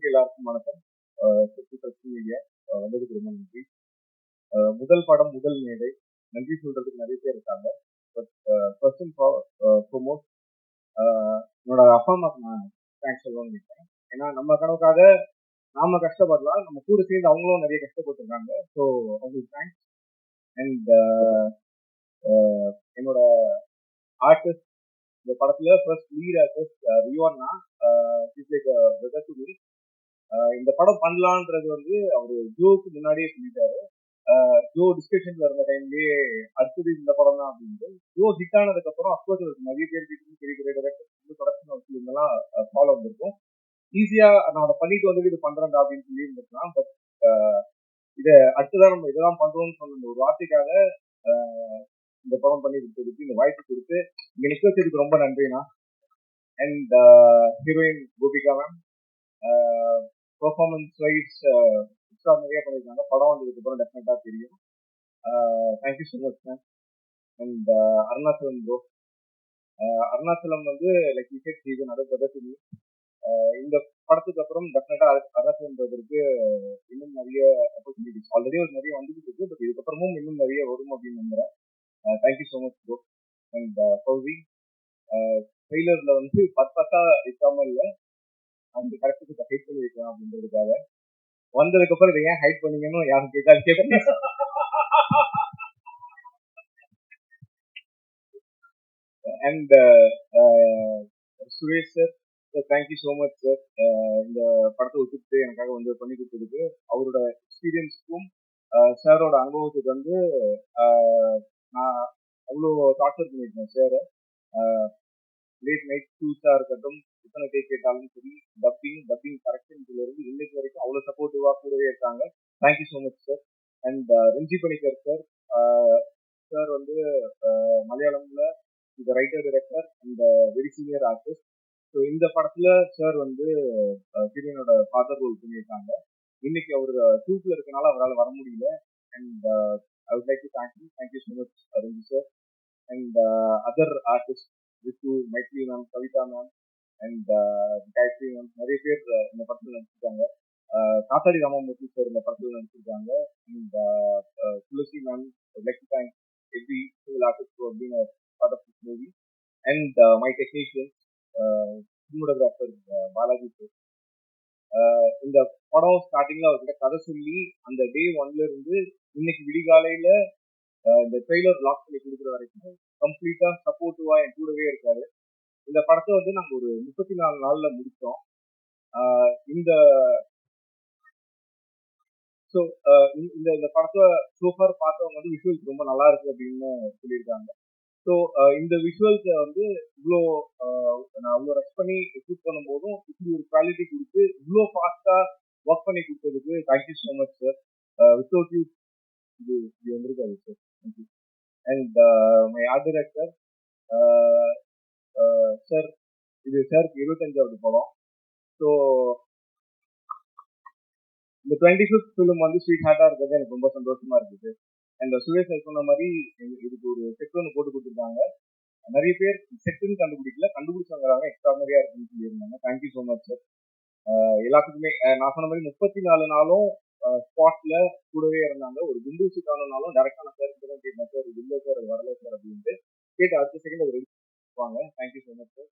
நண்பர்களுக்கு எல்லாருக்கும் வணக்கம். சோசியல் மீடியா வந்ததுக்கு ரொம்ப நன்றி. முதல் படம் முதல் மேடை நன்றி சொல்றதுக்கு நிறைய பேர் இருக்காங்க. பட் ஃபர்ஸ்ட் அண்ட் ஃபார்மோஸ்ட் என்னோட அப்பா அம்மாவுக்கு நான் தேங்க்ஸ் சொல்லணும்னு நினைக்கிறேன். ஏன்னா நம்ம கனவுக்காக நாம கஷ்டப்படலாம், நம்ம கூட சேர்ந்து அவங்களும் நிறைய கஷ்டப்பட்டுருக்காங்க. ஸோ அவங்களுக்கு தேங்க்ஸ். அண்ட் என்னோட ஆர்டிஸ்ட் இந்த படத்துல ஃபர்ஸ்ட் லீட் ஆர்டிஸ்ட் ரியோன்னா is like brother to me. இந்த படம் பண்ணலான்றது வந்து அவரு ஜோக்கு முன்னாடியே சொல்லிட்டாரு. ஜோ டிஸ்கஷன்ல இருந்த டைம்லயே அடுத்தது இந்த படம் தான் அப்படின்ட்டு. ஜோ ஹிட் ஆனதுக்கு அப்புறம் அப்கோர்ஸ் நிறைய பேர் பெரிய பெரிய டைரக்டர் ப்ரொடக்ஷன் ஹவுஸ்லாம் ஃபாலோ வந்திருக்கும். ஈஸியா நான் அதை பண்ணிட்டு வந்துட்டு இது பண்றேன்டா அப்படின்னு சொல்லி இருந்திருக்கலாம். பட் இதை அடுத்ததான் நம்ம இதெல்லாம் பண்றோம்னு சொன்ன ஒரு வார்த்தைக்காக இந்த படம் பண்ணி கொடுத்ததுக்கு, இந்த வாய்ப்பு கொடுத்து இங்க நிக்க வச்சதுக்கு ரொம்ப நன்றிண்ணா. And heroine Gopika ma'am performance wise நிறைய பண்ணியிருக்காங்க. படம் வந்ததுக்கு அப்புறம் டெஃபினட்டா தெரியும். Thank you so much ma'am. And Arunachalam bro, Arunachalam வந்து லைக் விக்கெட் சீசன் அதை பதத்துமே இந்த படத்துக்கு அப்புறம் டெஃபினட்டா அருணாச்சலம் ப்ரோதருக்கு இன்னும் நிறைய ஆப்பர்ச்சுனிட்டிஸ் ஆல்ரெடி ஒரு நிறைய வந்துட்டு இருக்கு. பட் இதுக்கப்புறமும் இன்னும் நிறைய வரும் அப்படின்னு நம்புறேன். Thank you so much bro. And ஃபௌசி ட்ரெய்லர்ல வந்து பர்பஸா இருக்காம இல்லை, அந்த கரெக்டுக்கு ஹைட் பண்ணி வைக்கலாம் அப்படின்றதுக்காக வந்ததுக்கு அப்புறம் இதை ஏன் ஹைட் பண்ணீங்கன்னு யாரும் கேட்காது. And Suresh sir, thank you so much sir. இந்த படத்தை ஒத்துக்கிட்டு எனக்காக வந்து பண்ணி கொடுத்ததுக்கு, அவரோட எக்ஸ்பீரியன்ஸுக்கும் சாரோட அனுபவத்துக்கு வந்து நான் அவ்வளோ டார்ச்சர் பண்ணியிருக்கேன் சார். லேட் நைட் ஷூஸா இருக்கட்டும், எத்தனை டேக் கேட்டாலும் சரி, டப்பிங் கரெக்ஷன்ல இருந்து இன்னைக்கு வரைக்கும் அவ்வளோ சப்போர்ட்டிவா கூடவே இருக்காங்க. Thank you so much sir. And Ranji Panicker sir, sir வந்து மலையாளம்ல இந்த writer director and very senior artist. So இந்த படத்துல சார் வந்து ஹீரோயினோட ஃபாதர் ரோல் பண்ணியிருக்காங்க. இன்னைக்கு அவர் டூப்ல இருக்கனால அவரால் வர முடியல. And I would like to thank you so much Ranji sir. And other artist with Maitri ma'am, Kavitha ma'am and Gayathri ma'am, நிறைய பேர் இந்த படத்தில் நடிச்சிருக்காங்க. காத்தாடி ராமமூர்த்தி சார் இந்த படத்தில் நடிச்சிருக்காங்க. And Tulasi ma'am, like to thank every single artist for being a part of this movie. And my technician cinematographer Balaji sir. இந்த படம் ஸ்டார்டிங்ல அவர்கிட்ட கதை சொல்லி அந்த டே ஒன்ல இருந்து இன்னைக்கு விடிகாலையில இந்த ட்ரெய்லர் லாக் பண்ணி கொடுக்குற வரைக்கும் கம்ப்ளீட்டா சப்போர்ட்டிவா என் கூடவே இருக்காரு. இந்த படத்தை வந்து நாங்க ஒரு 34 நாள்ல முடிச்சோம். இந்த ஸோ இந்த படத்தை சோஃபார் பார்த்தவங்க வந்து விஷுவல்ஸ் ரொம்ப நல்லா இருக்கு அப்படின்னு சொல்லியிருக்காங்க. ஸோ இந்த விஷுவல்ஸை வந்து இவ்வளோ நான் அவ்வளோ ரெஸ்ட் பண்ணி ஷூட் பண்ணும்போதும் இப்படி ஒரு குவாலிட்டி கொடுத்து இவ்வளோ ஃபாஸ்டா ஒர்க் பண்ணி கொடுத்ததுக்கு thank you so much sir. Without you இது வந்திருக்காது sir. Thank you. And my art director sir, இது சாருக்கு 25வது படம். ஸோ இந்த 25th ஃபிலிம் வந்து ஸ்வீட் ஹார்ட்டா இருக்கிறது எனக்கு ரொம்ப சந்தோஷமா இருக்குது. அண்ட் சுரேஷ் சார் சொன்ன மாதிரி இதுக்கு ஒரு செட் ஒன்று போட்டு கொடுத்துருக்காங்க. நிறைய பேர் செட்டுன்னு கண்டுபிடிக்கல, கண்டுபிடிச்சவங்க எக்ஸ்ட்ரானரியா இருக்குன்னு சொல்லியிருந்தாங்க. Thank you so much sir. எல்லாத்துக்குமே நான் சொன்ன மாதிரி 34 நாளும் ஸ்பாட்ல கூடவே இருந்தாங்க. ஒரு குண்டு சூட்டானாலும் டேரக்டான சார் தான் கேட்டேன், சார் இல்லை சார் அது வரல சார் அப்படின்ட்டு கேட்டு அடுத்த செகண்ட் அவர் எடுத்துவாங்க. Thank you so much sir.